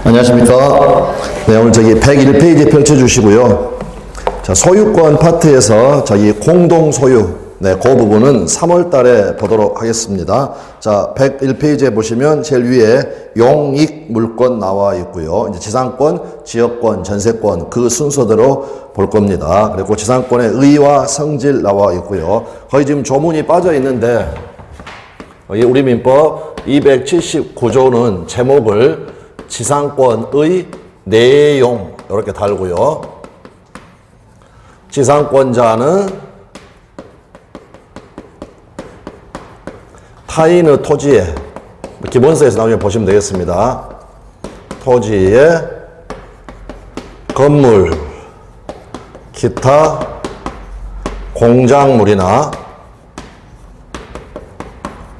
안녕하십니까. 네, 오늘 101페이지 펼쳐주시고요. 자, 소유권 파트에서 공동 소유. 네, 그 부분은 3월 달에 보도록 하겠습니다. 자, 101페이지에 보시면 제일 위에 용익 물권 나와 있고요. 이제 지상권, 지역권, 전세권 그 순서대로 볼 겁니다. 그리고 지상권의 의의와 성질 나와 있고요. 거의 지금 조문이 빠져 있는데, 우리 민법 279조는 제목을 지상권의 내용 이렇게 달고요. 지상권자는 타인의 토지에, 기본서에서 나중에 보시면 되겠습니다. 토지에 건물, 기타 공작물이나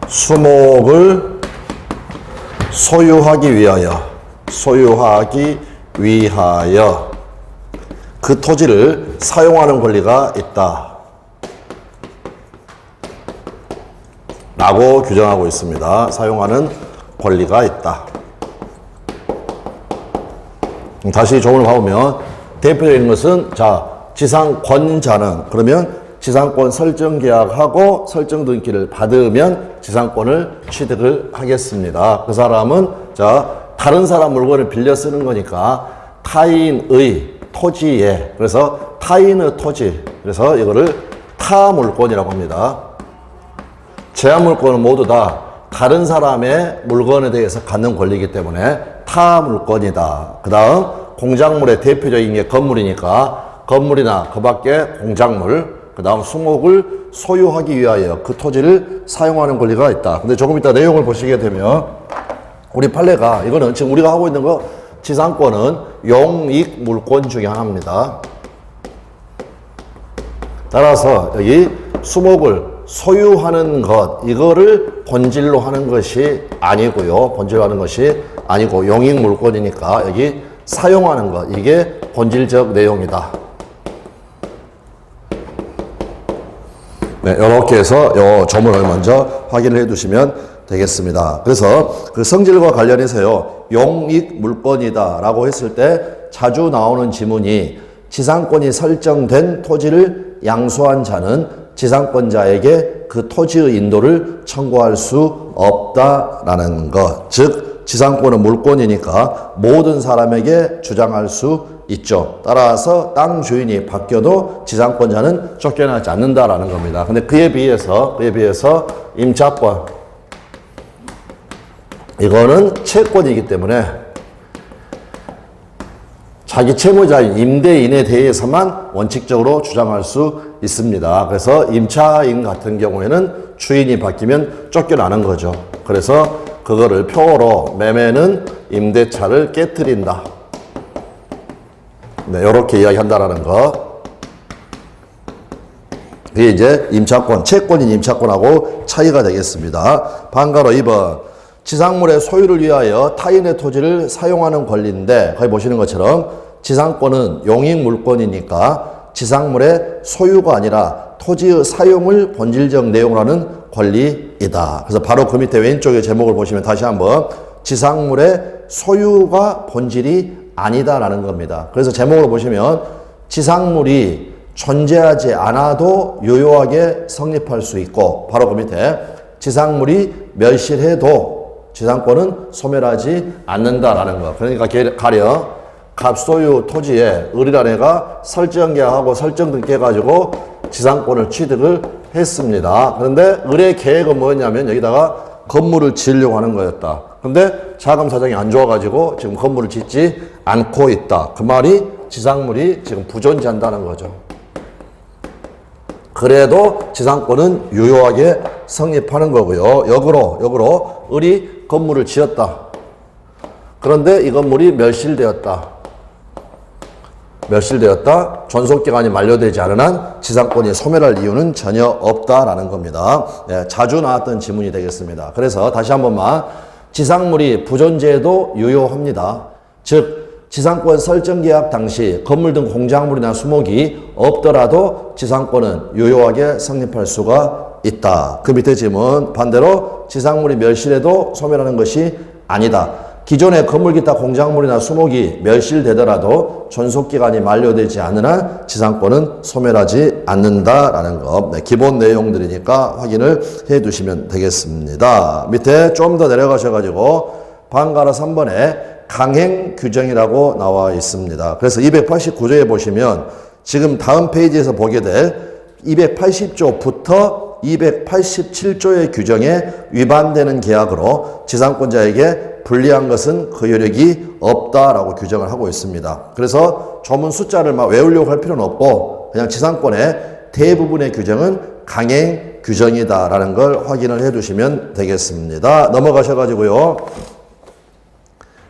수목을 소유하기 위하여 그 토지를 사용하는 권리가 있다 라고 규정하고 있습니다. 사용하는 권리가 있다. 다시 조문을 봐보면 대표적인 것은, 자, 지상권자는, 그러면 지상권 설정 계약하고 설정 등기를 받으면 지상권을 취득을 하겠습니다. 그 사람은, 자, 다른 사람 물건을 빌려 쓰는 거니까 타인의 토지에, 그래서 타인의 토지, 그래서 이거를 타물권이라고 합니다. 제한물권은 모두 다 다른 사람의 물건에 대해서 갖는 권리이기 때문에 타물권이다. 그 다음 공작물의 대표적인 게 건물이니까 건물이나 그 밖에 공작물, 그 다음 수목을 소유하기 위하여 그 토지를 사용하는 권리가 있다. 근데 조금 이따 내용을 보시게 되면 우리 판례가, 이거는 지금 우리가 하고 있는 거, 지상권은 용익 물권 중에 하나입니다. 따라서 여기 수목을 소유하는 것, 이거를 본질로 하는 것이 아니고요. 본질로 하는 것이 아니고 용익 물권이니까 여기 사용하는 것, 이게 본질적 내용이다. 네, 이렇게 해서 이 조문을 먼저 확인을 해 두시면 되겠습니다. 그래서 그 성질과 관련해서요, 용익 물권이다 라고 했을 때 자주 나오는 지문이, 지상권이 설정된 토지를 양수한 자는 지상권자에게 그 토지의 인도를 청구할 수 없다라는 것. 즉, 지상권은 물권이니까 모든 사람에게 주장할 수 있죠. 따라서 땅 주인이 바뀌어도 지상권자는 쫓겨나지 않는다라는 겁니다. 근데 그에 비해서 임차권, 이거는 채권이기 때문에 자기 채무자인 임대인에 대해서만 원칙적으로 주장할 수 있습니다. 그래서 임차인 같은 경우에는 주인이 바뀌면 쫓겨나는 거죠. 그래서 그거를 표어로 매매는 임대차를 깨트린다. 네, 이렇게 이야기한다라는 거. 그게 이제 임차권, 채권인 임차권하고 차이가 되겠습니다. 반가로 2번. 지상물의 소유를 위하여 타인의 토지를 사용하는 권리인데, 거기 보시는 것처럼 지상권은 용익 물권이니까 지상물의 소유가 아니라 토지의 사용을 본질적 내용으로 하는 권리이다. 그래서 바로 그 밑에 왼쪽에 제목을 보시면 다시 한번 지상물의 소유가 본질이 아니다라는 겁니다. 그래서 제목으로 보시면 지상물이 존재하지 않아도 유효하게 성립할 수 있고, 바로 그 밑에 지상물이 멸실해도 지상권은 소멸하지 않는다라는 거. 그러니까 가령 갑소유 토지에 을이라는 설정 계약하고 설정 등기해가지고 지상권을 취득을 했습니다. 그런데 을의 계획은 뭐였냐면 여기다가 건물을 지으려고 하는 거였다. 근데 자금 사정이 안 좋아가지고 지금 건물을 짓지 않고 있다. 그 말이 지상물이 지금 부존재한다는 거죠. 그래도 지상권은 유효하게 성립하는 거고요. 역으로 을이 건물을 지었다. 그런데 이 건물이 멸실되었다. 존속기간이 만료되지 않은 한 지상권이 소멸할 이유는 전혀 없다라는 겁니다. 네, 자주 나왔던 지문이 되겠습니다. 그래서 다시 한 번만, 지상물이 부존재해도 유효합니다. 즉, 지상권 설정 계약 당시 건물 등 공작물이나 수목이 없더라도 지상권은 유효하게 성립할 수가 있다. 그 밑에 질문 반대로 지상물이 멸실해도 소멸하는 것이 아니다. 기존의 건물 기타 공작물이나 수목이 멸실되더라도 존속기간이 만료되지 않는 한 지상권은 소멸하지 않는다라는 것. 네, 기본 내용들이니까 확인을 해 두시면 되겠습니다. 밑에 좀 더 내려가셔가지고 방가로 3번에 강행 규정이라고 나와 있습니다. 그래서 289조에 보시면 지금 다음 페이지에서 보게 될 280조부터 287조의 규정에 위반되는 계약으로 지상권자에게 불리한 것은 그 효력이 없다라고 규정을 하고 있습니다. 그래서 조문 숫자를 막 외우려고 할 필요는 없고 그냥 지상권의 대부분의 규정은 강행 규정이다라는 걸 확인을 해 두시면 되겠습니다. 넘어가셔가지고요.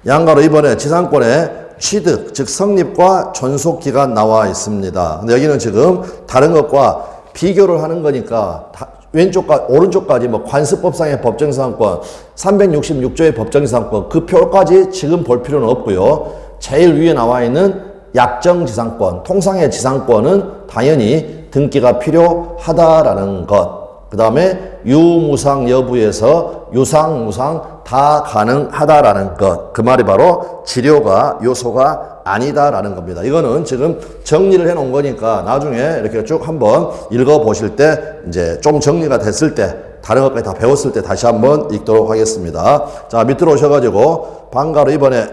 양가로 이번에 지상권의 취득, 즉 성립과 존속기간 나와 있습니다. 근데 여기는 지금 다른 것과 비교를 하는 거니까 왼쪽과 오른쪽까지 뭐 관습법상의 법정지상권, 366조의 법정지상권 그 표까지 지금 볼 필요는 없고요. 제일 위에 나와 있는 약정지상권, 통상의 지상권은 당연히 등기가 필요하다라는 것. 그 다음에 유무상 여부에서 유상, 무상 다 가능하다라는 것. 그 말이 바로 지료가 요소가 아니다라는 겁니다. 이거는 지금 정리를 해 놓은 거니까 나중에 이렇게 쭉 한번 읽어 보실 때 이제 좀 정리가 됐을 때 다른 것까지 다 배웠을 때 다시 한번 읽도록 하겠습니다. 자, 밑으로 오셔가지고 방가로 이번에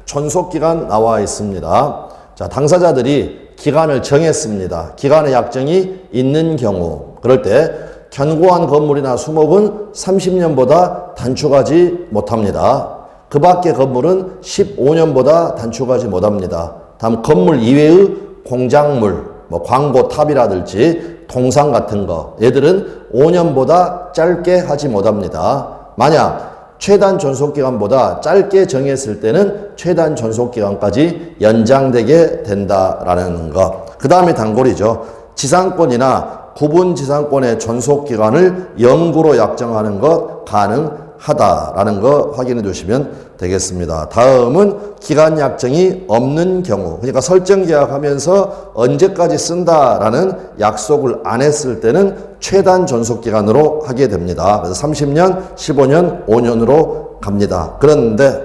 존속기간 나와 있습니다. 자, 당사자들이 기간을 정했습니다. 기간의 약정이 있는 경우 그럴 때 견고한 건물이나 수목은 30년보다 단축하지 못합니다. 그 밖의 건물은 15년보다 단축하지 못합니다. 다음 건물 이외의 공작물, 뭐 광고탑이라든지 동상 같은 거 얘들은 5년보다 짧게 하지 못합니다. 만약 최단 존속기간보다 짧게 정했을 때는 최단 존속기간까지 연장되게 된다라는 것. 그 다음에 단골이죠. 지상권이나 구분지상권의 존속기간을 영구로 약정하는 것 가능하다라는 거 확인해 주시면 되겠습니다. 다음은 기간 약정이 없는 경우, 그러니까 설정계약하면서 언제까지 쓴다라는 약속을 안 했을 때는 최단 존속기간으로 하게 됩니다. 그래서 30년, 15년, 5년으로 갑니다. 그런데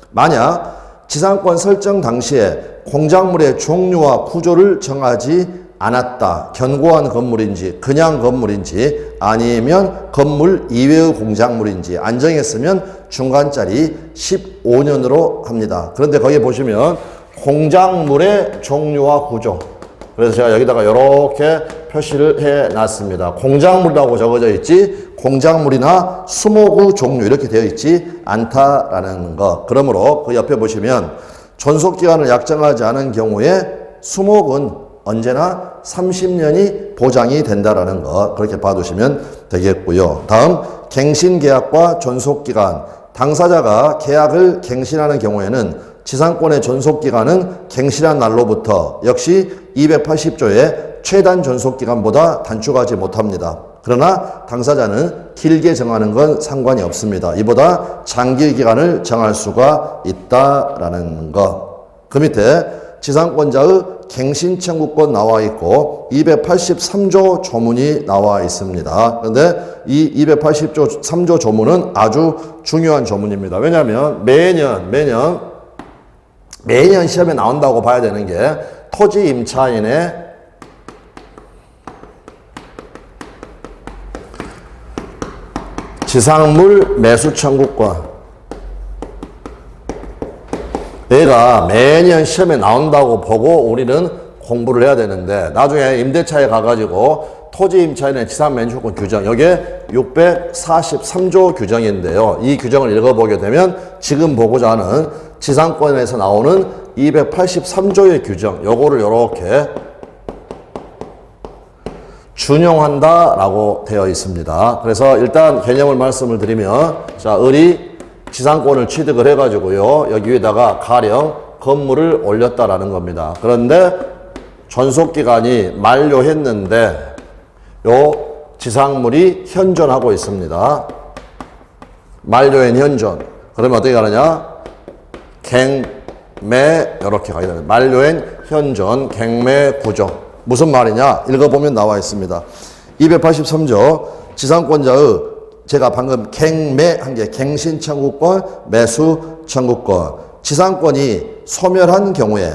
만약 지상권 설정 당시에 공작물의 종류와 구조를 정하지 않았다. 견고한 건물인지 그냥 건물인지 아니면 건물 이외의 공작물인지 안 정했으면 중간짜리 15년으로 합니다. 그런데 거기 보시면 공작물의 종류와 구조, 그래서 제가 여기다가 이렇게 표시를 해 놨습니다. 공작물이라고 적어져 있지 공작물이나 수목의 종류 이렇게 되어 있지 않다라는 것. 그러므로 그 옆에 보시면 존속기간을 약정하지 않은 경우에 수목은 언제나 30년이 보장이 된다라는 것 그렇게 봐두시면 되겠고요. 다음 갱신계약과 존속기간. 당사자가 계약을 갱신하는 경우에는 지상권의 존속기간은 갱신한 날로부터 역시 280조의 최단 존속기간보다 단축하지 못합니다. 그러나 당사자는 길게 정하는 건 상관이 없습니다. 이보다 장기 기간을 정할 수가 있다라는 것. 그 밑에 지상권자의 갱신 청구권 나와 있고 283조 조문이 나와 있습니다. 그런데 이 280조 3조 조문은 아주 중요한 조문입니다. 왜냐하면 매년 시험에 나온다고 봐야 되는 게 토지 임차인의 지상물 매수 청구권, 얘가 매년 시험에 나온다고 보고 우리는 공부를 해야 되는데 나중에 임대차에 가가지고 토지 임차인의 지상 매수권 규정, 여기에 643조 규정인데요. 이 규정을 읽어보게 되면 지금 보고자 하는 지상권에서 나오는 283조의 규정, 요거를 이렇게 준용한다라고 되어 있습니다. 그래서 일단 개념을 말씀을 드리면, 자, 을이 지상권을 취득을 해가지고요, 여기 위에다가 가령 건물을 올렸다라는 겁니다. 그런데 존속기간이 만료했는데 요 지상물이 현존하고 있습니다. 만료엔 현존. 그러면 어떻게 가느냐? 갱매, 이렇게 가게 됩니다. 만료엔 현존, 갱매 구조. 무슨 말이냐? 읽어보면 나와 있습니다. 283조 지상권자의 제가 방금 갱매한 게 갱신 청구권, 매수 청구권. 지상권이 소멸한 경우에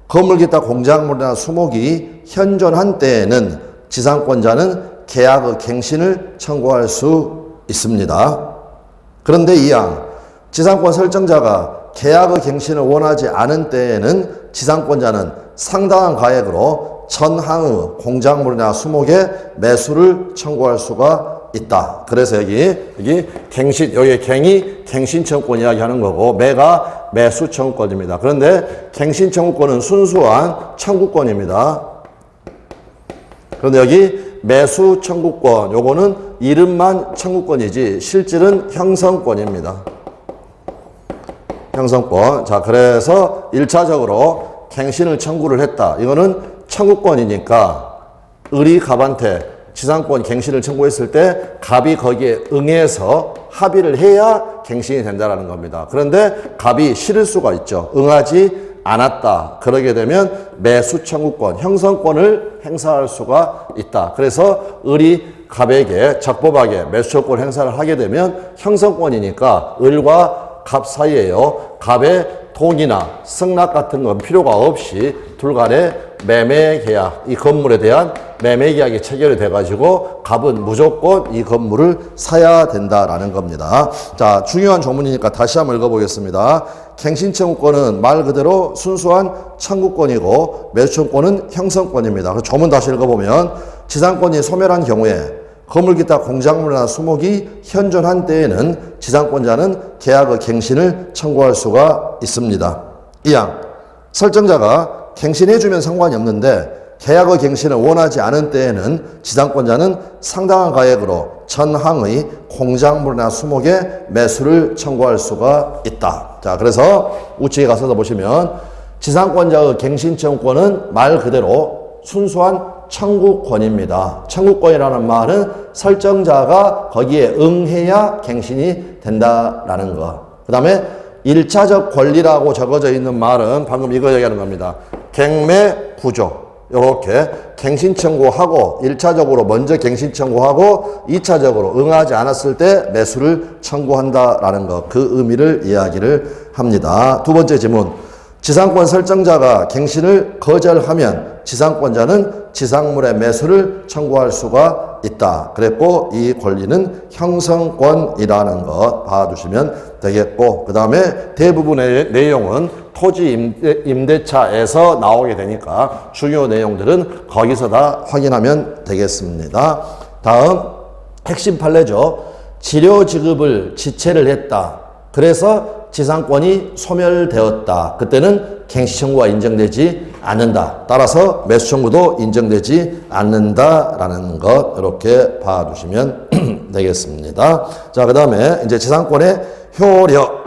건물 기타 공작물이나 수목이 현존한 때에는 지상권자는 계약의 갱신을 청구할 수 있습니다. 그런데 이항 지상권 설정자가 계약의 갱신을 원하지 않은 때에는 지상권자는 상당한 가액으로 전항의 공작물이나 수목의 매수를 청구할 수가 있다. 그래서 여기 갱신, 여기 갱이 갱신 청구권 이야기하는 거고 매가 매수 청구권입니다. 그런데 갱신 청구권은 순수한 청구권입니다. 그런데 여기 매수 청구권, 요거는 이름만 청구권이지 실질은 형성권입니다. 형성권. 자, 그래서 1차적으로 갱신을 청구를 했다. 이거는 청구권이니까 을이 갑한테 지상권 갱신을 청구했을 때 갑이 거기에 응해서 합의를 해야 갱신이 된다는 겁니다. 그런데 갑이 싫을 수가 있죠. 응하지 않았다. 그러게 되면 매수 청구권, 형성권을 행사할 수가 있다. 그래서 을이 갑에게 적법하게 매수 청구권 행사를 하게 되면 형성권이니까 을과 갑 사이에요. 갑의 동의나 승낙 같은 건 필요가 없이 둘 간의 매매 계약, 이 건물에 대한 매매 계약이 체결이 돼가지고 갑은 무조건 이 건물을 사야 된다라는 겁니다. 자, 중요한 조문이니까 다시 한번 읽어보겠습니다. 갱신청구권은 말 그대로 순수한 청구권이고 매수청구권은 형성권입니다. 조문 다시 읽어보면 지상권이 소멸한 경우에 건물 기타 공작물이나 수목이 현존한 때에는 지상권자는 계약의 갱신을 청구할 수가 있습니다. 이항 설정자가 갱신해주면 상관이 없는데 계약의 갱신을 원하지 않은 때에는 지상권자는 상당한 가액으로 전항의 공작물이나 수목의 매수를 청구할 수가 있다. 자, 그래서 우측에 가서 보시면 지상권자의 갱신 청구권은 말 그대로 순수한 청구권입니다. 청구권이라는 말은 설정자가 거기에 응해야 갱신이 된다라는 거. 그 다음에 1차적 권리라고 적어져 있는 말은 방금 이거 얘기하는 겁니다. 갱매 구조. 이렇게 갱신 청구하고 1차적으로 먼저 갱신 청구하고 2차적으로 응하지 않았을 때 매수를 청구한다라는 것. 그 의미를 이야기를 합니다. 두 번째 질문. 지상권 설정자가 갱신을 거절하면 지상권자는 지상물의 매수를 청구할 수가 있다. 그랬고 이 권리는 형성권이라는 것 봐두시면 되겠고 그 다음에 대부분의 내용은 토지 임대차에서 나오게 되니까 중요 내용들은 거기서 다 확인하면 되겠습니다. 다음 핵심 판례죠. 지료 지급을 지체를 했다. 그래서 지상권이 소멸되었다. 그때는 갱신 청구가 인정되지 않는다. 따라서 매수 청구도 인정되지 않는다라는 것 이렇게 봐두시면 되겠습니다. 자, 그 다음에 이제 지상권의 효력.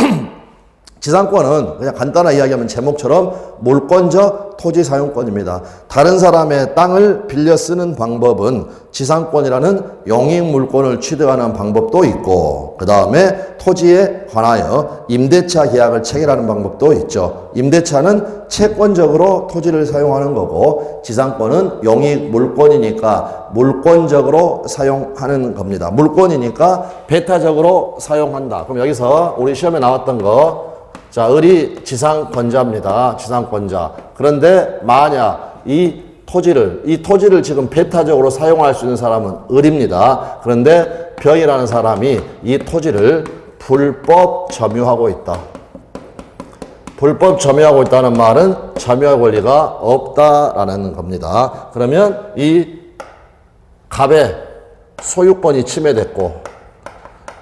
지상권은 그냥 간단하게 이야기하면 제목처럼 물권적 토지 사용권입니다. 다른 사람의 땅을 빌려 쓰는 방법은 지상권이라는 용익 물권을 취득하는 방법도 있고 그 다음에 토지에 관하여 임대차 계약을 체결하는 방법도 있죠. 임대차는 채권적으로 토지를 사용하는 거고 지상권은 용익 물권이니까 물권적으로 사용하는 겁니다. 물권이니까 배타적으로 사용한다. 그럼 여기서 우리 시험에 나왔던 거 자, 을이 지상권자입니다. 지상권자. 그런데 만약 이 토지를 지금 배타적으로 사용할 수 있는 사람은 을입니다. 그런데 병이라는 사람이 이 토지를 불법 점유하고 있다. 불법 점유하고 있다는 말은 점유할 권리가 없다라는 겁니다. 그러면 이 갑의 소유권이 침해됐고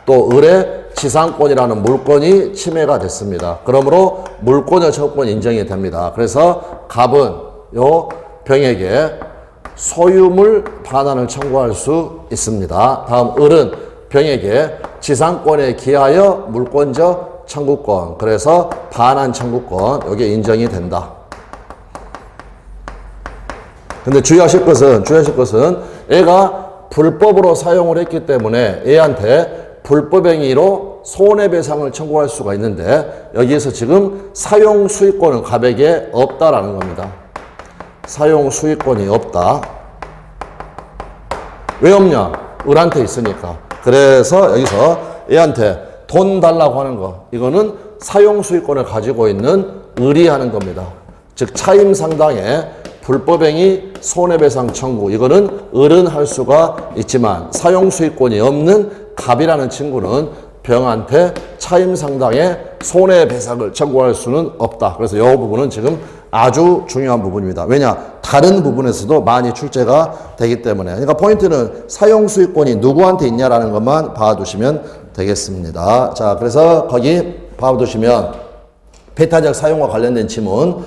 또 을의 지상권이라는 물권이 침해가 됐습니다. 그러므로 물권의 청구권 인정이 됩니다. 그래서 갑은 요 병에게 소유물 반환을 청구할 수 있습니다. 다음 을은 병에게 지상권에 기하여 물권적 청구권, 그래서 반환 청구권, 여기에 인정이 된다. 근데 주의하실 것은 애가 불법으로 사용을 했기 때문에 애한테 불법행위로 손해배상을 청구할 수가 있는데 여기에서 지금 사용 수익권은 갑에게 없다라는 겁니다. 사용 수익권이 없다. 왜 없냐? 을한테 있으니까. 그래서 여기서 얘한테 돈 달라고 하는 거, 이거는 사용수익권을 가지고 있는 을이 하는 겁니다. 즉 차임상당의 불법행위 손해배상 청구, 이거는 을은 할 수가 있지만 사용수익권이 없는 갑이라는 친구는 병한테 차임상당의 손해배상을 청구할 수는 없다. 그래서 이 부분은 지금 아주 중요한 부분입니다. 왜냐? 다른 부분에서도 많이 출제가 되기 때문에. 그러니까 포인트는 사용수익권이 누구한테 있냐라는 것만 봐두시면 되겠습니다. 자, 그래서 거기 봐두시면 배타적 사용과 관련된 지문,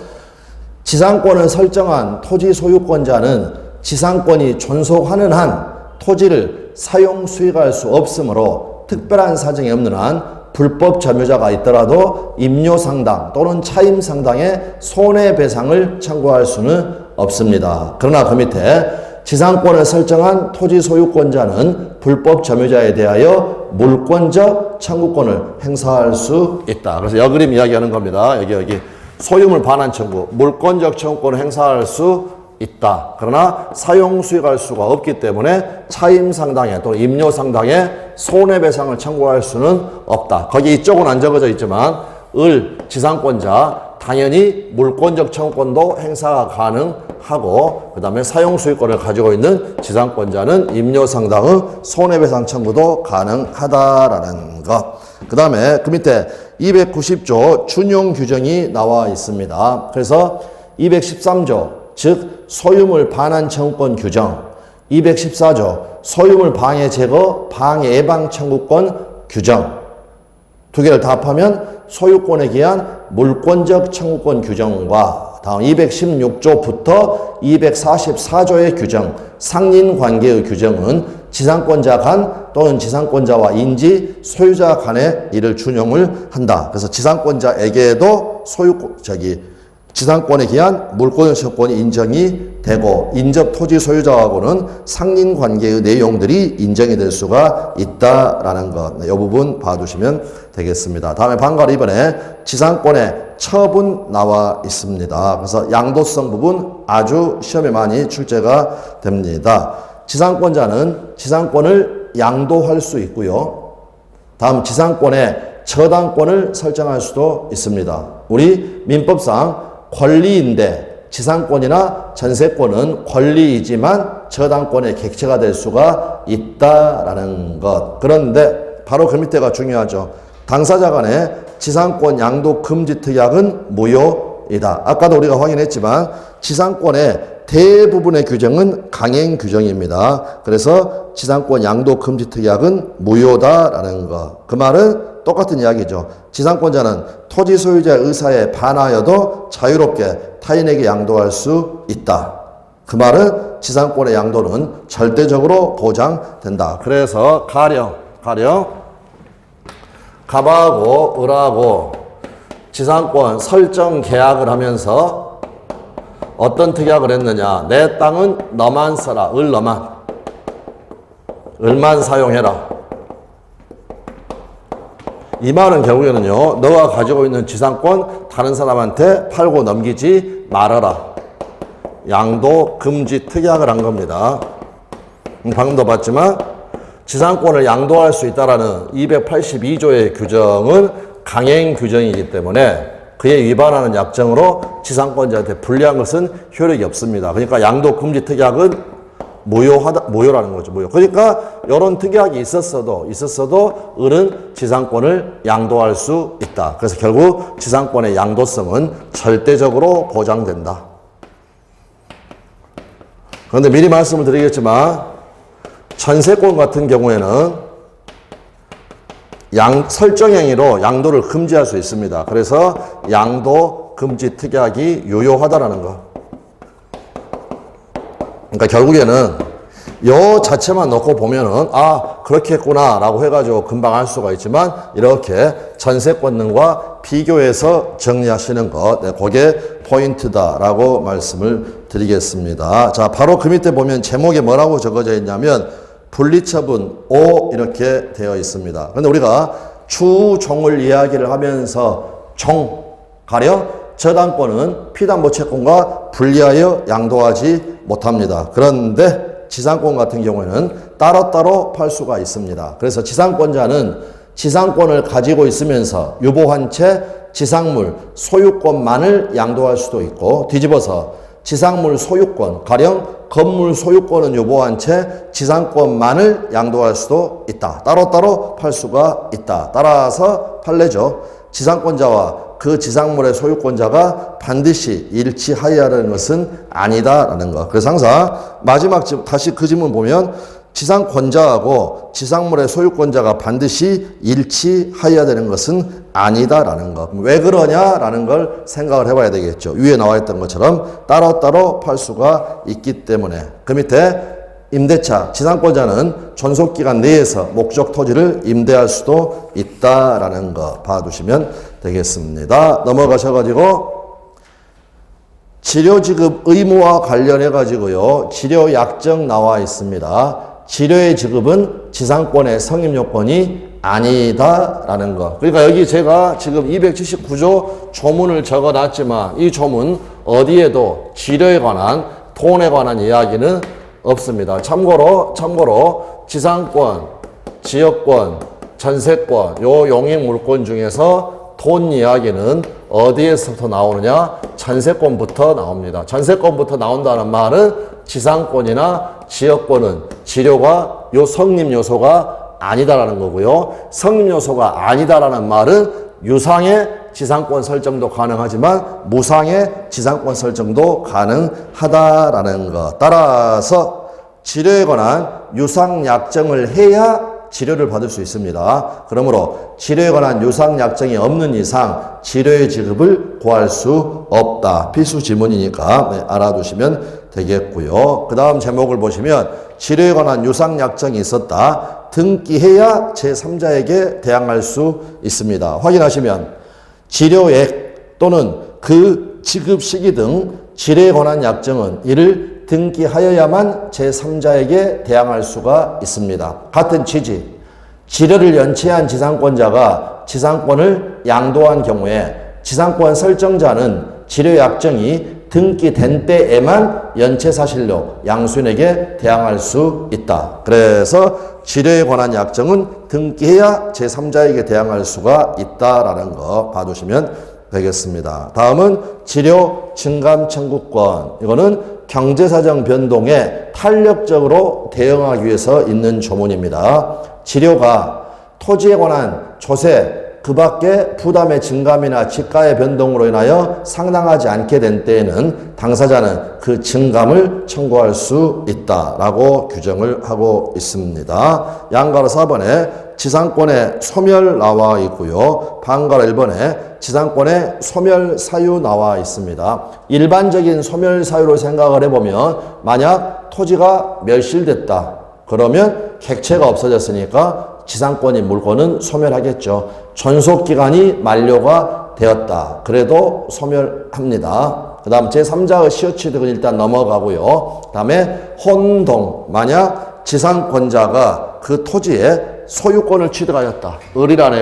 지상권을 설정한 토지 소유권자는 지상권이 존속하는 한 토지를 사용 수익할 수 없으므로 특별한 사정이 없는 한 불법 점유자가 있더라도 임료상당 또는 차임상당의 손해배상을 청구할 수는 없습니다. 그러나 그 밑에 지상권을 설정한 토지 소유권자는 불법 점유자에 대하여 물권적 청구권을 행사할 수 있다. 그래서 여그림 이야기하는 겁니다. 여기 소유물 반환 청구, 물권적 청구권을 행사할 수 있다. 그러나 사용 수익할 수가 없기 때문에 차임상당의 또는 임료상당의 손해배상을 청구할 수는 없다. 거기 이쪽은 안 적어져 있지만 을 지상권자 당연히 물권적 청구권도 행사가 가능하고 그 다음에 사용 수익권을 가지고 있는 지상권자는 임료상당의 손해배상 청구도 가능하다라는 것. 그 다음에 그 밑에 290조 준용 규정이 나와 있습니다. 그래서 213조 즉 소유물 반환 청구권 규정, 214조 소유물 방해 제거 방해 예방 청구권 규정, 두 개를 다 합하면 소유권에 기한 물권적 청구권 규정과 다음 216조부터 244조의 규정, 상린관계의 규정은 지상권자 간 또는 지상권자와 인지 소유자 간의 이를 준용을 한다. 그래서 지상권자에게도 지상권에 기한 물권적 청구권이 인정이 되고 인접 토지 소유자하고는 상린관계의 내용들이 인정이 될 수가 있다라는 것. 이 부분 봐두시면 되겠습니다. 다음에 방과로 이번에 지상권의 처분 나와 있습니다. 그래서 양도성 부분 아주 시험에 많이 출제가 됩니다. 지상권자는 지상권을 양도할 수 있고요. 다음 지상권의 저당권을 설정할 수도 있습니다. 우리 민법상 권리인데 지상권이나 전세권은 권리이지만 저당권의 객체가 될 수가 있다라는 것. 그런데 바로 그 밑에가 중요하죠. 당사자 간의 지상권 양도 금지 특약은 무효이다. 아까도 우리가 확인했지만 지상권의 대부분의 규정은 강행 규정입니다. 그래서 지상권 양도 금지 특약은 무효다라는 것. 그 말은 똑같은 이야기죠. 지상권자는 토지 소유자의 의사에 반하여도 자유롭게 타인에게 양도할 수 있다. 그 말은 지상권의 양도는 절대적으로 보장된다. 그래서 가령 갑하고 을하고 지상권 설정 계약을 하면서 어떤 특약을 했느냐. 내 땅은 너만 써라. 을만 사용해라. 이 말은 결국에는요, 너가 가지고 있는 지상권 다른 사람한테 팔고 넘기지 말아라. 양도 금지 특약을 한 겁니다. 방금도 봤지만 지상권을 양도할 수 있다라는 282조의 규정은 강행 규정이기 때문에 그에 위반하는 약정으로 지상권자한테 불리한 것은 효력이 없습니다. 그러니까 양도 금지 특약은 무효라는 거죠. 무효. 그러니까 이런 특약이 있었어도 을은 지상권을 양도할 수 있다. 그래서 결국 지상권의 양도성은 절대적으로 보장된다. 그런데 미리 말씀을 드리겠지만 전세권 같은 경우에는 설정행위로 양도를 금지할 수 있습니다. 그래서 양도 금지 특약이 유효하다라는 거. 그러니까 결국에는 요 자체만 놓고 보면은 그렇게 했구나 라고 해가지고 금방 알 수가 있지만 이렇게 전세권능과 비교해서 정리하시는 것, 그게 포인트다라고 말씀을 드리겠습니다. 자, 바로 그 밑에 보면 제목에 뭐라고 적어져 있냐면 분리처분 O 이렇게 되어 있습니다. 그런데 우리가 주종을 이야기를 하면서 가령 저당권은 피담보 채권과 분리하여 양도하지 못합니다. 그런데 지상권 같은 경우에는 따로따로 팔 수가 있습니다. 그래서 지상권자는 지상권을 가지고 있으면서 유보한 채 지상물 소유권만을 양도할 수도 있고, 뒤집어서 지상물 소유권, 가령 건물 소유권은 유보한 채 지상권만을 양도할 수도 있다. 따로따로 팔 수가 있다. 따라서 판례죠. 지상권자와 그 지상물의 소유권자가 반드시 일치하여야 하는 것은 아니다라는 것. 그래서 항상 마지막 다시 그 질문 보면 지상권자하고 지상물의 소유권자가 반드시 일치하여야 되는 것은 아니다라는 것. 왜 그러냐라는 걸 생각을 해봐야 되겠죠. 위에 나와 있던 것처럼 따로따로 팔 수가 있기 때문에. 그 밑에 임대차, 지상권자는 존속기간 내에서 목적 토지를 임대할 수도 있다라는 거 봐두시면 되겠습니다. 넘어가셔가지고 치료지급 의무와 관련해가지고요, 치료약정 나와 있습니다. 치료의 지급은 지상권의 성립요건이 아니다라는 거. 그러니까 여기 제가 지금 279조 조문을 적어놨지만 이 조문 어디에도 치료에 관한, 돈에 관한 이야기는 없습니다. 참고로 지상권, 지역권, 전세권 요 용익물권 중에서 돈 이야기는 어디에서부터 나오느냐? 전세권부터 나옵니다. 전세권부터 나온다는 말은 지상권이나 지역권은 지료가 요 성립 요소가 아니다라는 거고요. 성립 요소가 아니다라는 말은 유상의 지상권 설정도 가능하지만 무상의 지상권 설정도 가능하다라는 것. 따라서 지료에 관한 유상약정을 해야 지료를 받을 수 있습니다. 그러므로 지료에 관한 유상약정이 없는 이상 지료의 지급을 구할 수 없다. 필수 지문이니까 알아두시면 되겠고요. 그 다음 제목을 보시면 지료에 관한 유상약정이 있었다. 등기해야 제3자에게 대항할 수 있습니다. 확인하시면 지료액 또는 그 지급 시기 등 지료에 관한 약정은 이를 등기하여야만 제3자에게 대항할 수가 있습니다. 같은 취지, 지료를 연체한 지상권자가 지상권을 양도한 경우에 지상권 설정자는 지료 약정이 등기된 때에만 연체사실로 양수인에게 대항할 수 있다. 그래서 지료에 관한 약정은 등기해야 제3자에게 대항할 수가 있다라는 거 봐두시면 되겠습니다. 다음은 지료 증감 청구권. 이거는 경제사정 변동에 탄력적으로 대응하기 위해서 있는 조문입니다. 지료가 토지에 관한 조세, 그 밖에 부담의 증감이나 지가의 변동으로 인하여 상당하지 않게 된 때에는 당사자는 그 증감을 청구할 수 있다라고 규정을 하고 있습니다. 양가로 4번에 지상권의 소멸 나와 있고요. 방가로 1번에 지상권의 소멸 사유 나와 있습니다. 일반적인 소멸 사유로 생각을 해보면 만약 토지가 멸실됐다. 그러면 객체가 없어졌으니까 지상권이 물건은 소멸하겠죠. 존속기간이 만료가 되었다. 그래도 소멸합니다. 그 다음 제3자의 시효취득은 일단 넘어가고요. 그 다음에 혼동. 만약 지상권자가 그 토지에 소유권을 취득하였다. 을이란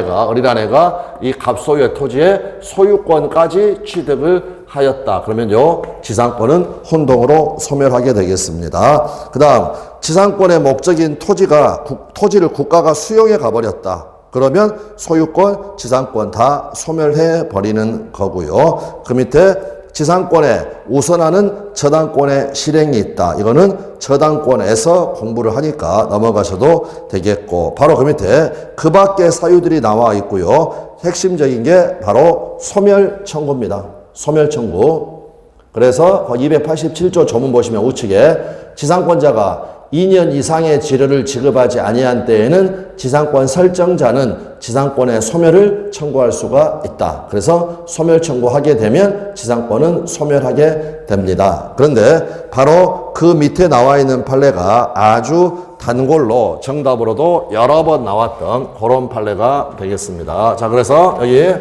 애가 이 갑소유의 토지에 소유권까지 취득을 하였다. 그러면요, 지상권은 혼동으로 소멸하게 되겠습니다. 그 다음, 지상권의 목적인 토지를 국가가 수용해 가버렸다. 그러면 소유권, 지상권 다 소멸해 버리는 거고요. 그 밑에 지상권에 우선하는 저당권의 실행이 있다. 이거는 저당권에서 공부를 하니까 넘어가셔도 되겠고, 바로 그 밑에 그 밖의 사유들이 나와 있고요. 핵심적인 게 바로 소멸 청구입니다. 소멸 청구. 그래서 287조 조문 보시면 우측에 지상권자가 2년 이상의 지료를 지급하지 아니한 때에는 지상권 설정자는 지상권의 소멸을 청구할 수가 있다. 그래서 소멸 청구하게 되면 지상권은 소멸하게 됩니다. 그런데 바로 그 밑에 나와 있는 판례가 아주 단골로 정답으로도 여러 번 나왔던 그런 판례가 되겠습니다. 자, 그래서 여기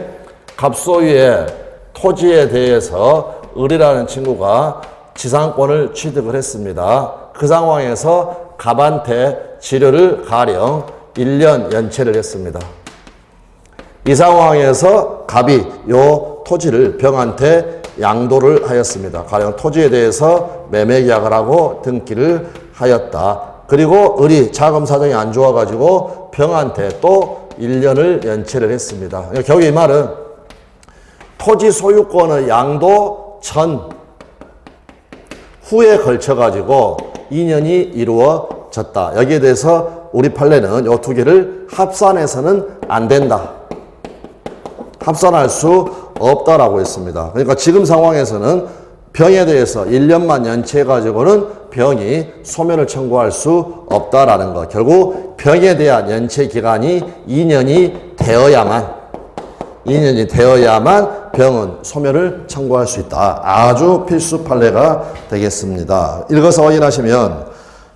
갑소유의 토지에 대해서 을이라는 친구가 지상권을 취득을 했습니다. 그 상황에서 갑한테 지료를 가령 1년 연체를 했습니다. 이 상황에서 갑이 요 토지를 병한테 양도를 하였습니다. 가령 토지에 대해서 매매 계약을 하고 등기를 하였다. 그리고 을이 자금 사정이 안 좋아가지고 병한테 또 1년을 연체를 했습니다. 결국 이 말은 토지 소유권의 양도 전 후에 걸쳐가지고 2년이 이루어졌다. 여기에 대해서 우리 판례는 이 두 개를 합산해서는 안 된다. 합산할 수 없다라고 했습니다. 그러니까 지금 상황에서는 병에 대해서 1년만 연체해가지고는 병이 소멸을 청구할 수 없다라는 것. 결국 병에 대한 연체 기간이 2년이 되어야만 병은 소멸을 청구할 수 있다. 아주 필수 판례가 되겠습니다. 읽어서 확인하시면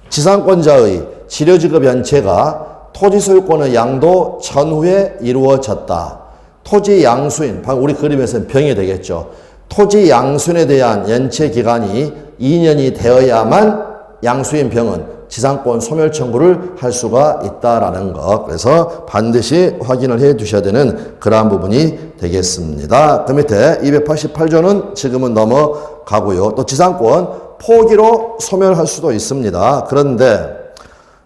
지상권자의 지료지급 연체가 토지 소유권의 양도 전후에 이루어졌다. 토지 양수인, 방금 우리 그림에서는 병이 되겠죠. 토지 양수인에 대한 연체 기간이 2년이 되어야만 양수인 병은 지상권 소멸 청구를 할 수가 있다라는 것. 그래서 반드시 확인을 해 두셔야 되는 그러한 부분이 되겠습니다. 그 밑에 288조는 지금은 넘어가고요. 또 지상권 포기로 소멸할 수도 있습니다. 그런데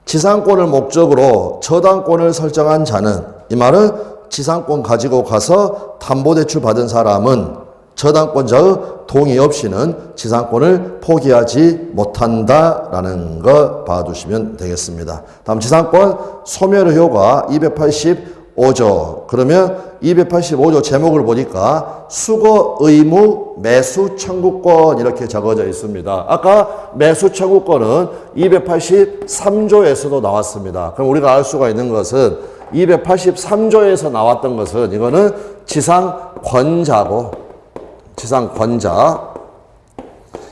지상권을 목적으로 저당권을 설정한 자는, 이 말은 지상권 가지고 가서 담보대출 받은 사람은 저당권자의 동의 없이는 지상권을 포기하지 못한다라는 거 봐두시면 되겠습니다. 다음 지상권 소멸의 효과 285조. 그러면 285조 제목을 보니까 수거 의무 매수 청구권 이렇게 적어져 있습니다. 아까 매수 청구권은 283조에서도 나왔습니다. 그럼 우리가 알 수가 있는 것은 283조에서 나왔던 것은 이거는 지상권자고, 지상권자,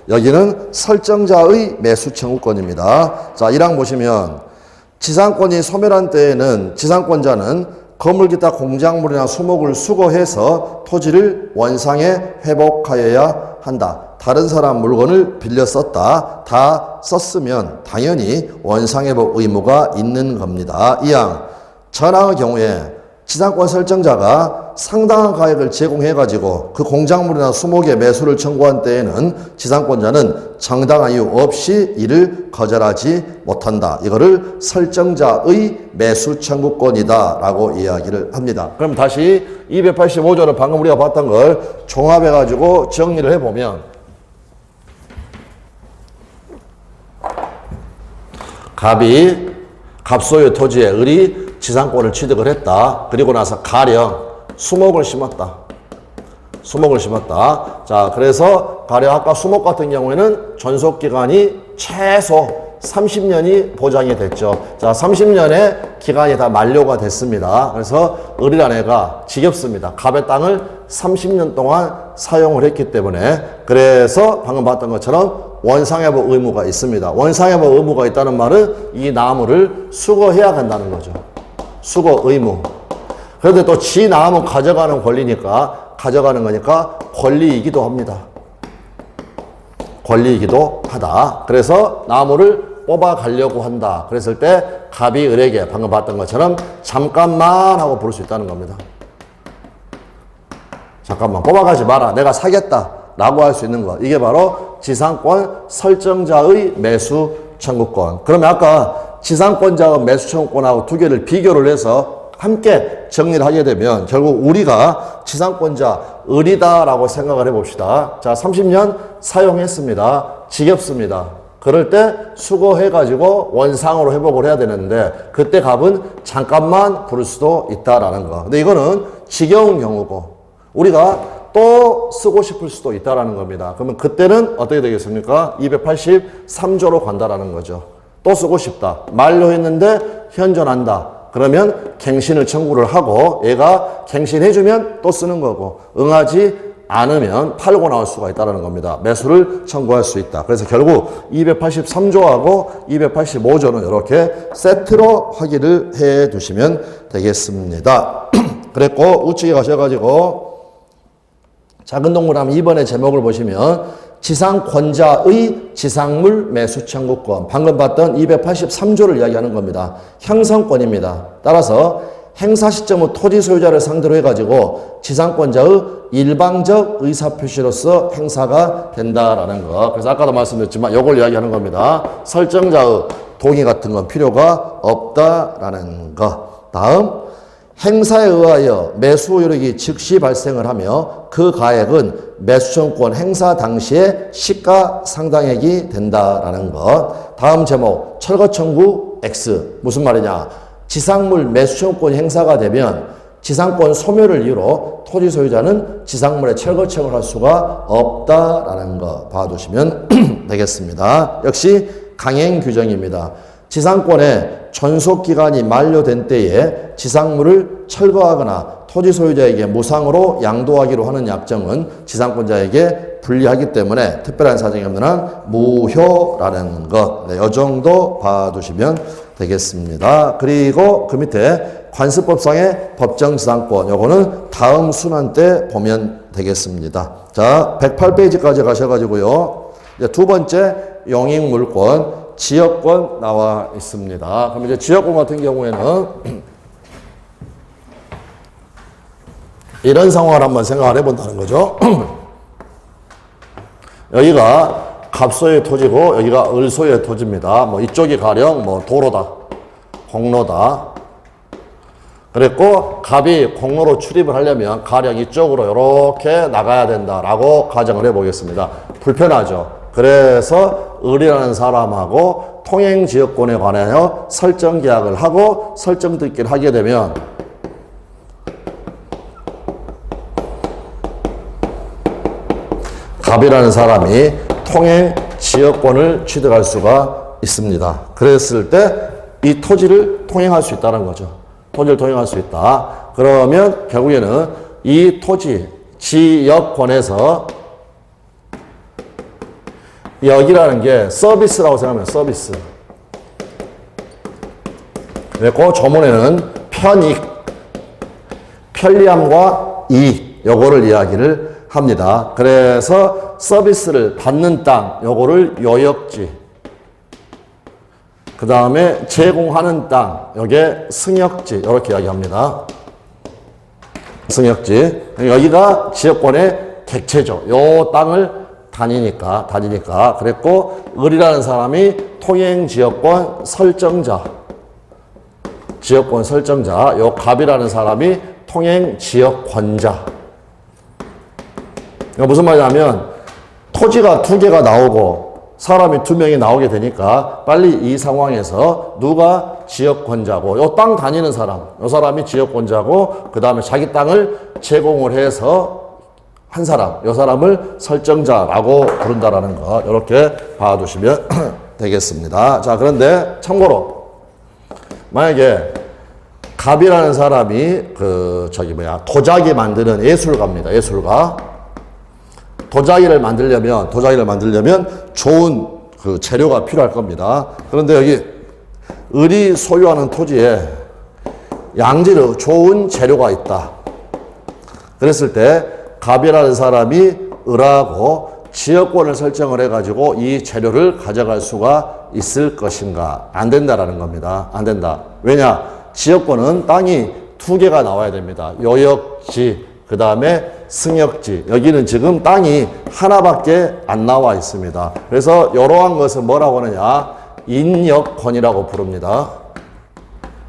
여기는 설정자의 매수 청구권입니다. 자, 1항 보시면 지상권이 소멸한 때에는 지상권자는 건물 기타 공작물이나 수목을 수거해서 토지를 원상에 회복하여야 한다. 다른 사람 물건을 빌려 썼다. 다 썼으면 당연히 원상회복 의무가 있는 겁니다. 2항 전항의 경우에 지상권 설정자가 상당한 가액을 제공해가지고 그 공작물이나 수목의 매수를 청구한 때에는 지상권자는 정당한 이유 없이 이를 거절하지 못한다. 이거를 설정자의 매수 청구권이다 라고 이야기를 합니다. 그럼 다시 285조는 방금 우리가 봤던 걸 종합해가지고 정리를 해보면 갑이 갑소유 토지에 을이 지상권을 취득을 했다. 그리고 나서 가령 수목을 심었다. 자, 그래서 가령 아까 수목 같은 경우에는 존속기간이 최소 30년이 보장이 됐죠. 자, 30년의 기간이 다 만료가 됐습니다. 그래서 을이라는 애가 지겹습니다. 갑의 땅을 30년 동안 사용을 했기 때문에, 그래서 방금 봤던 것처럼 원상회복 의무가 있습니다. 원상회복 의무가 있다는 말은 이 나무를 수거해야 한다는 거죠. 수거 의무. 그런데 또 지 나무 가져가는 권리니까, 가져가는 거니까 권리이기도 합니다. 권리이기도 하다. 그래서 나무를 뽑아가려고 한다. 그랬을 때 갑이 을에게 방금 봤던 것처럼 잠깐만 하고 부를 수 있다는 겁니다. 잠깐만 뽑아가지 마라. 내가 사겠다. 라고 할 수 있는 것. 이게 바로 지상권 설정자의 매수 청구권. 그러면 아까 지상권자의 매수 청구권하고 두 개를 비교를 해서 함께 정리를 하게 되면 결국 우리가 지상권자 을이다라고 생각을 해봅시다. 자, 30년 사용했습니다. 지겹습니다. 그럴 때 수거해가지고 원상으로 회복을 해야 되는데 그때 갑은 잠깐만 부를 수도 있다라는 거. 근데 이거는 지겨운 경우고 우리가 또 쓰고 싶을 수도 있다라는 겁니다. 그러면 그때는 어떻게 되겠습니까? 283조로 간다라는 거죠. 또 쓰고 싶다. 만료했는데 현존한다. 그러면 갱신을 청구를 하고 얘가 갱신해주면 또 쓰는 거고 응하지 않으면 팔고 나올 수가 있다는 겁니다. 매수를 청구할 수 있다. 그래서 결국 283조하고 285조는 이렇게 세트로 확인을 해 두시면 되겠습니다. 그랬고 우측에 가셔가지고 작은 동물 하면 2번의 제목을 보시면 지상권자의 지상물 매수 청구권, 방금 봤던 283조를 이야기하는 겁니다. 형성권입니다. 따라서 행사 시점의 토지 소유자를 상대로 해가지고 지상권자의 일방적 의사표시로서 행사가 된다라는 거. 그래서 아까도 말씀드렸지만 이걸 이야기하는 겁니다. 설정자의 동의 같은 건 필요가 없다라는 거. 다음, 행사에 의하여 매수 효력이 즉시 발생을 하며 그 가액은 매수청권 행사 당시의 시가 상당액이 된다라는 것. 다음 제목, 철거 청구 X. 무슨 말이냐? 지상물 매수청권 행사가 되면 지상권 소멸을 이유로 토지 소유자는 지상물의 철거 청구를 할 수가 없다라는 거 봐두시면 되겠습니다. 역시 강행 규정입니다. 지상권의 존속기간이 만료된 때에 지상물을 철거하거나 토지 소유자에게 무상으로 양도하기로 하는 약정은 지상권자에게 불리하기 때문에 특별한 사정이 없는 한 무효라는 것. 네, 이 정도 봐두시면 되겠습니다. 그리고 그 밑에 관습법상의 법정지상권, 요거는 다음 순환 때 보면 되겠습니다. 자, 108페이지까지 가셔가지고요. 이제 두 번째 용익물권, 지역권 나와 있습니다. 그럼 이제 지역권 같은 경우에는 이런 상황을 한번 생각을 해본다는 거죠. 여기가 갑소의 토지고 여기가 을소의 토지입니다. 뭐 이쪽이 가령 뭐 도로다, 공로다. 그랬고 갑이 공로로 출입을 하려면 가령 이쪽으로 이렇게 나가야 된다라고 가정을 해보겠습니다. 불편하죠. 그래서 을이라는 사람하고 통행지역권에 관하여 설정계약을 하고 설정듣기를 하게 되면 갑이라는 사람이 통행지역권을 취득할 수가 있습니다. 그랬을 때 이 토지를 통행할 수 있다는 거죠. 토지를 통행할 수 있다. 그러면 결국에는 이 토지 지역권에서 여기라는 게 서비스라고 생각하면 서비스. 그리고 조문에는 편익, 편리함과 이익, 요거를 이야기를 합니다. 그래서 서비스를 받는 땅, 요거를 요역지. 그 다음에 제공하는 땅, 요게 승역지, 이렇게 이야기합니다. 승역지. 여기가 지역권의 객체죠. 요 땅을 다니니까. 그랬고, 을이라는 사람이 통행지역권 설정자. 지역권 설정자. 요 갑이라는 사람이 통행지역권자. 무슨 말이냐면, 토지가 두 개가 나오고, 사람이 두 명이 나오게 되니까, 빨리 이 상황에서 누가 지역권자고, 요 땅 다니는 사람, 요 사람이 지역권자고, 그 다음에 자기 땅을 제공을 해서 한 사람, 요 사람을 설정자라고 부른다라는 거, 이렇게 봐두시면 되겠습니다. 자, 그런데 참고로, 만약에 갑이라는 사람이 도자기 만드는 예술가입니다. 예술가. 도자기를 만들려면 좋은 그 재료가 필요할 겁니다. 그런데 여기 을이 소유하는 토지에 양지로 좋은 재료가 있다. 그랬을 때 갑이라는 사람이 을하고 지역권을 설정을 해가지고 이 재료를 가져갈 수가 있을 것인가? 안 된다라는 겁니다. 안 된다. 왜냐? 지역권은 땅이 두 개가 나와야 됩니다. 요역지, 그 다음에 승역지. 여기는 지금 땅이 하나밖에 안 나와 있습니다. 그래서 이러한 것은 뭐라고 하느냐? 인역권이라고 부릅니다.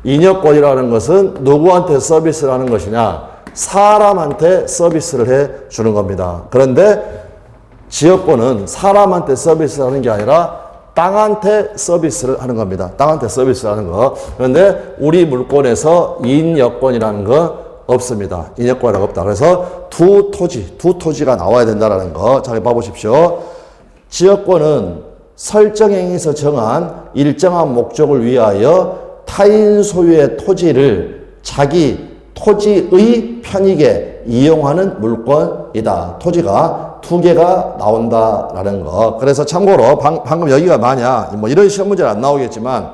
인역권이라는 것은 누구한테 서비스를 하는 것이냐? 사람한테 서비스를 해 주는 겁니다. 그런데 지역권은 사람한테 서비스를 하는 게 아니라 땅한테 서비스를 하는 겁니다. 땅한테 서비스를 하는 거. 그런데 우리 물권에서 인역권이라는 거 없습니다. 인역권이라고 없다. 그래서 두 토지가 나와야 된다는 거. 자, 봐보십시오. 지역권은 설정행에서 정한 일정한 목적을 위하여 타인 소유의 토지를 자기 토지의 편익에 이용하는 물권이다. 토지가 두 개가 나온다라는 거. 그래서 참고로 방금 여기가 뭐냐? 뭐 이런 시험 문제는 안 나오겠지만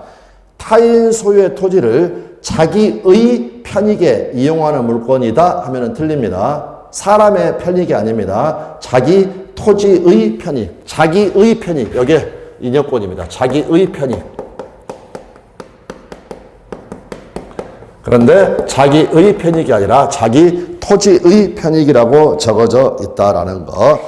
타인 소유의 토지를 자기의 편익에 이용하는 물건이다 하면은 틀립니다. 사람의 편익이 아닙니다. 자기 토지의 편익, 자기의 편익. 여기에 인역권입니다. 자기의 편익. 그런데 자기의 편익이 아니라 자기 토지의 편익이라고 적어져 있다라는 거.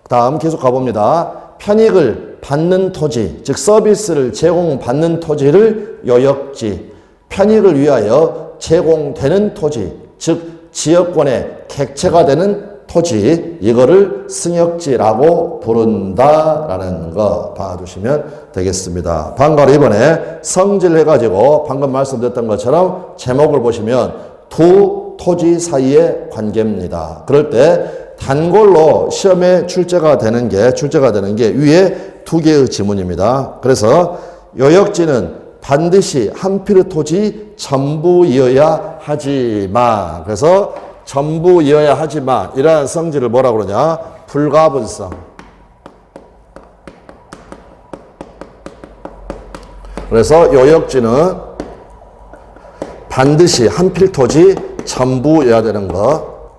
다음 계속 가봅니다. 편익을 받는 토지, 즉 서비스를 제공받는 토지를 요역지, 편익을 위하여 제공되는 토지, 즉 지역권의 객체가 되는 토지, 이거를 승역지라고 부른다라는 거 봐두시면 되겠습니다. 방과로 이번에 성질해가지고 방금 말씀드렸던 것처럼 제목을 보시면 두 토지 사이의 관계입니다. 그럴 때 단골로 시험에 출제가 되는 게 위에 두 개의 지문입니다. 그래서 요역지는 반드시 한 필의 토지 전부이어야 하지만, 그래서 전부이어야 하지만 이러한 성질을 뭐라고 그러냐? 불가분성. 그래서 요역지는 반드시 한 필 토지 전부여야 되는 거.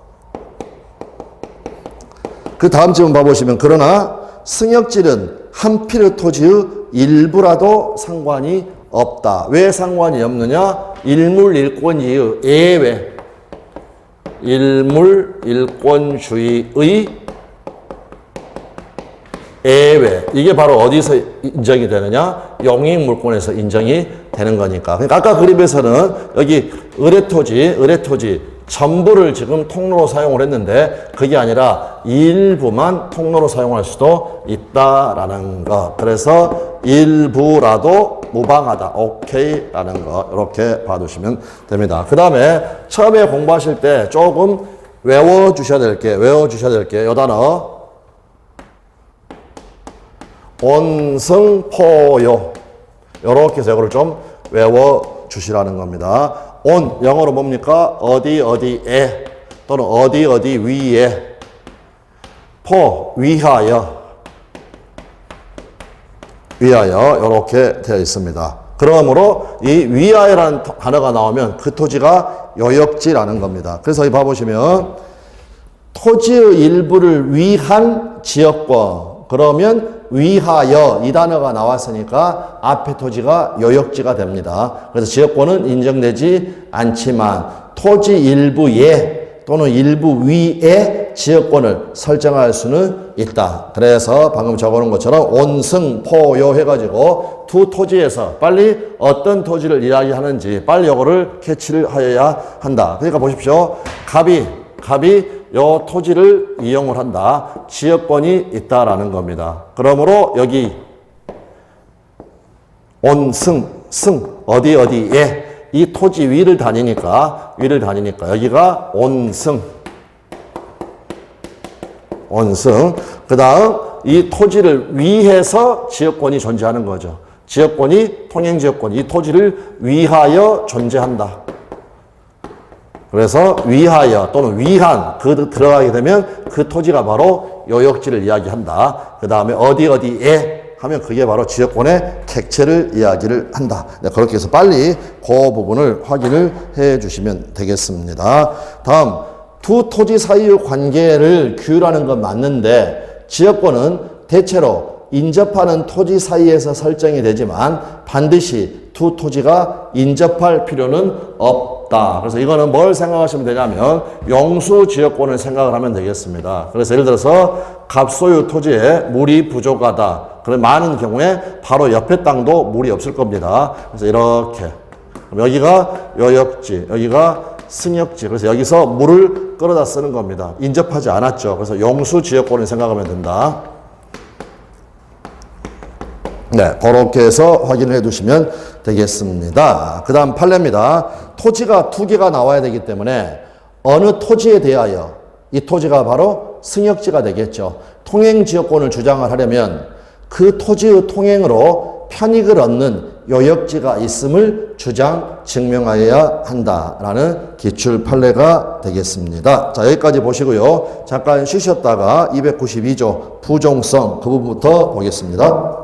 그 다음 지문 봐보시면 그러나 승역지는 한 필의 토지의 일부라도 상관이 없다. 왜 상관이 없느냐? 일물일권이의 예외. 일물일권주의의 예외. 이게 바로 어디서 인정이 되느냐? 용익물권에서 인정이 되는 거니까. 그러니까 아까 그림에서는 여기 의뢰토지 전부를 지금 통로로 사용을 했는데 그게 아니라 일부만 통로로 사용할 수도 있다라는 거. 그래서 일부라도 무방하다. 오케이라는 거. 이렇게 봐두시면 됩니다. 그 다음에 처음에 공부하실 때 조금 외워주셔야 될 게 요 단어. 온승포요. 요렇게 해서 이거를 좀 외워주시라는 겁니다. 온, 영어로 뭡니까? 어디에 또는 어디 위에. 포, 위하여 이렇게 되어 있습니다. 그러므로 이 위하여라는 단어가 나오면 그 토지가 요역지라는 겁니다. 그래서 여기 봐보시면 토지의 일부를 위한 지역권, 그러면 위하여 이 단어가 나왔으니까 앞에 토지가 요역지가 됩니다. 그래서 지역권은 인정되지 않지만 토지 일부에 또는 일부 위에 지역권을 설정할 수는 있다. 그래서 방금 적어놓은 것처럼 온승포요 해가지고 두 토지에서 빨리 어떤 토지를 이야기하는지 빨리 요거를 캐치를 하여야 한다. 그러니까 보십시오. 갑이 요 토지를 이용을 한다. 지역권이 있다라는 겁니다. 그러므로 여기 온승 어디에 이 토지 위를 다니니까 여기가 온승. 그 다음 이 토지를 위해서 지역권이 존재하는 거죠. 지역권이 통행지역권, 이 토지를 위하여 존재한다. 그래서 위하여 또는 위한 들어가게 되면 그 토지가 바로 요역지를 이야기한다. 그 다음에 어디에 하면 그게 바로 지역권의 객체를 이야기를 한다. 네, 그렇게 해서 빨리 그 부분을 확인을 해 주시면 되겠습니다. 다음, 두 토지 사이의 관계를 규율하는 건 맞는데 지역권은 대체로 인접하는 토지 사이에서 설정이 되지만 반드시 두 토지가 인접할 필요는 없다. 그래서 이거는 뭘 생각하시면 되냐면 용수 지역권을 생각을 하면 되겠습니다. 그래서 예를 들어서 갑소유 토지에 물이 부족하다. 그런 많은 경우에 바로 옆에 땅도 물이 없을 겁니다. 그래서 이렇게 여기가 요역지, 여기가 승역지. 그래서 여기서 물을 끌어다 쓰는 겁니다. 인접하지 않았죠. 그래서 용수 지역권을 생각하면 된다. 네, 그렇게 해서 확인을 해 두시면 되겠습니다. 그 다음 판례입니다. 토지가 두 개가 나와야 되기 때문에 어느 토지에 대하여 이 토지가 바로 승역지가 되겠죠. 통행지역권을 주장을 하려면 그 토지의 통행으로 편익을 얻는 요역지가 있음을 증명하여야 한다라는 기출 판례가 되겠습니다. 자, 여기까지 보시고요. 잠깐 쉬셨다가 292조 부종성 그 부분부터 보겠습니다.